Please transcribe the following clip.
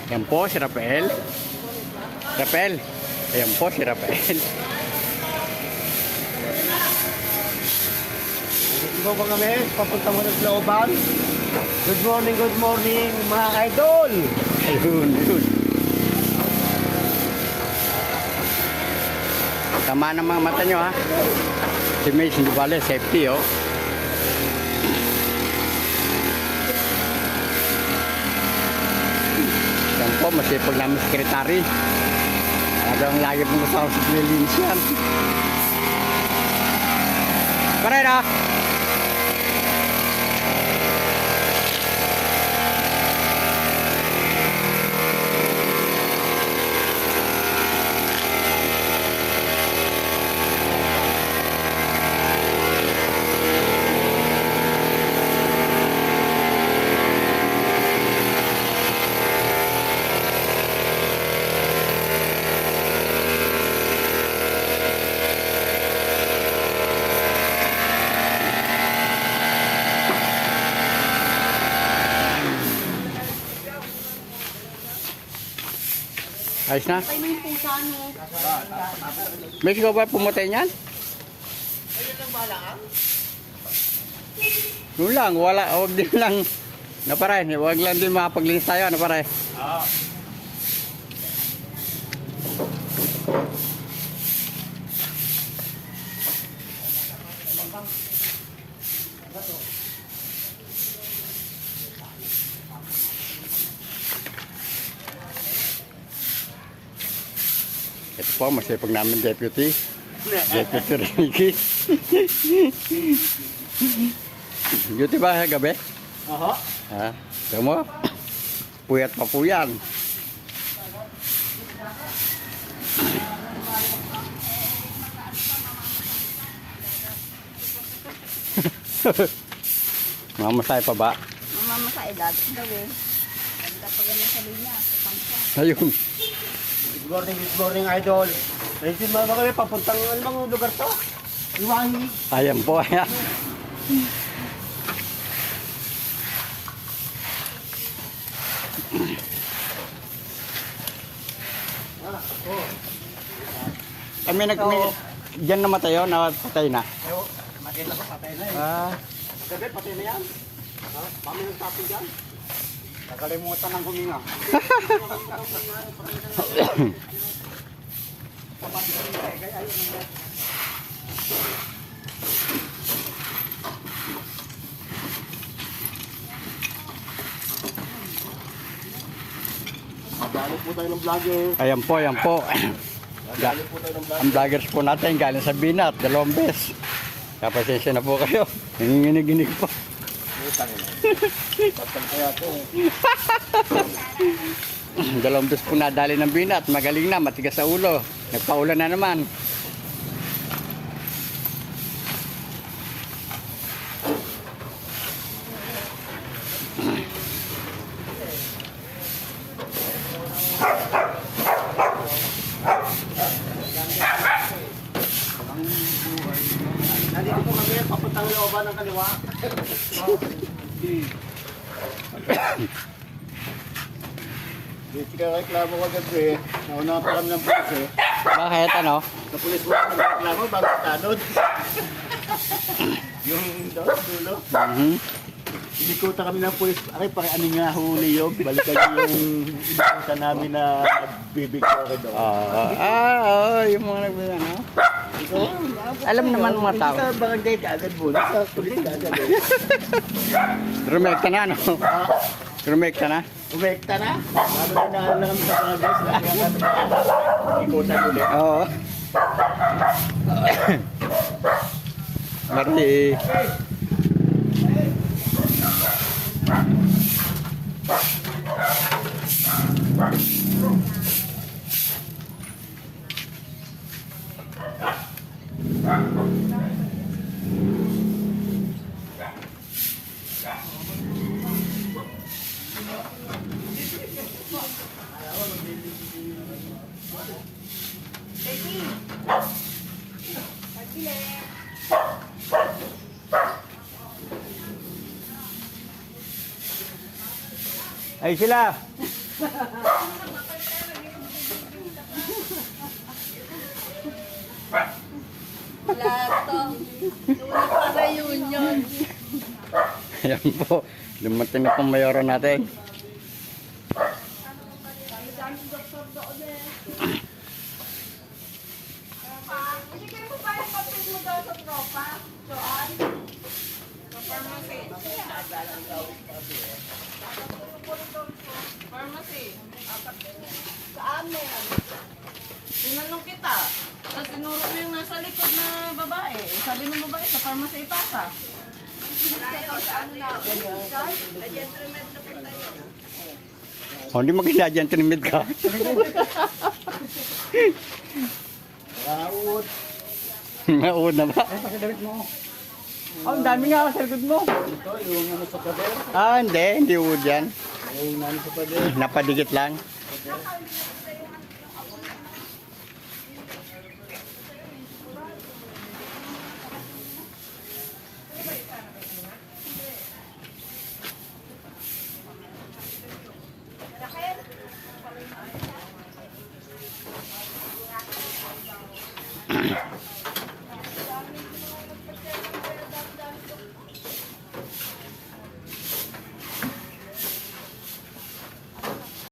Yan po si Rafael. Rafael. Ayan po si Rafael. Ikaw ba kami? Papunta mo ng looban. Good morning mga idol. Ayun, yun. Tama ng mga mata nyo ha. Si Mace hindi bale, safety oh. Yan po, masipag namin sekretary. Ang lagi pong kasama sa pinilinis yan. Karera! Ayos na? Patay mo yung pusa, no? May ikaw ba pumatay niyan? Ayun lang balaan. Yun lang, wala, huwag din lang. Naparay, huwag lang din makapaglinis tayo, naparay. Oo. Ito po, masipag namin deputy. Deputy Ricky. Duty ba gabi? Aha. Ha? Ito mo? Puyat pa po yan. Mamasay pa ba? Mama sa edad, daw eh. Ganda pa ganyan sa linya. Pangsa. Ayun. Good morning idol. Ayun ba kami papuntang ano bang lugar to? Iwangi. Ayan po. Ayan. Kami diyan namatay yun, napatay na. Ayo, makita ko patay na eh. Ah, Gabi patay na yan. Ha? Kami nang tapon dyan. Nakalimutan ng huminga. Madali po tayo ng vlogger. ayan po, ayan po. Madali po tayo ng vlogger. Ang vloggers po natin galing sa Binat, dalawang beses. Kapasensya na po kayo. Nanginginig-ginig po. Utang na. Patay kaya to. Dalawang beses po nadali ng Binat. Magaling na, matigas sa ulo. Nagpaulan na naman. Nandito po kami, papuntang looban ng kaliwa. Hindi ka reklamo kagabi. Nauna pa kami ng pulis eh. Bakit ano? Sa pulis mo ako nagreklamo bago tanod. Yung doon, dulo. Inikuta kami ng pulis. Aray, ano nga huli yun? Balikan yung inikuta namin na nagbibigyo ako doon. Yung mga nagbilang, no? Alam naman ng mga tao. Hindi sa barangay kaagad mo. Sa pulis kaagad eh. Rumekta na, no? Rumekta na? Umekta na. Ano na nahalang kami sa barangay. Sila kaya ikutan ulit. Oo. Mari. Ay sila. Wala to. Sulit para union. Ayan po. Dumating na pong mayoro natin. Hindi kayo mo pa yung papel mo daw sa tropa? Joan? Pharmacy. Pharmacy. Sa amin. Tinanong kita. Tapos tinuro mo yung nasa likod na babae. Sabi ng babae, sa pharmacy ipasa. Oh, hindi maganda dyan, tinimid ka. Raud. Mauod na ba? Ay, pakidamit mo. Oh, ang dami nga sa likod mo. Ito, yung ano sa pader. Ah, hindi uod yan. Yung ano sa pader. Napadikit lang.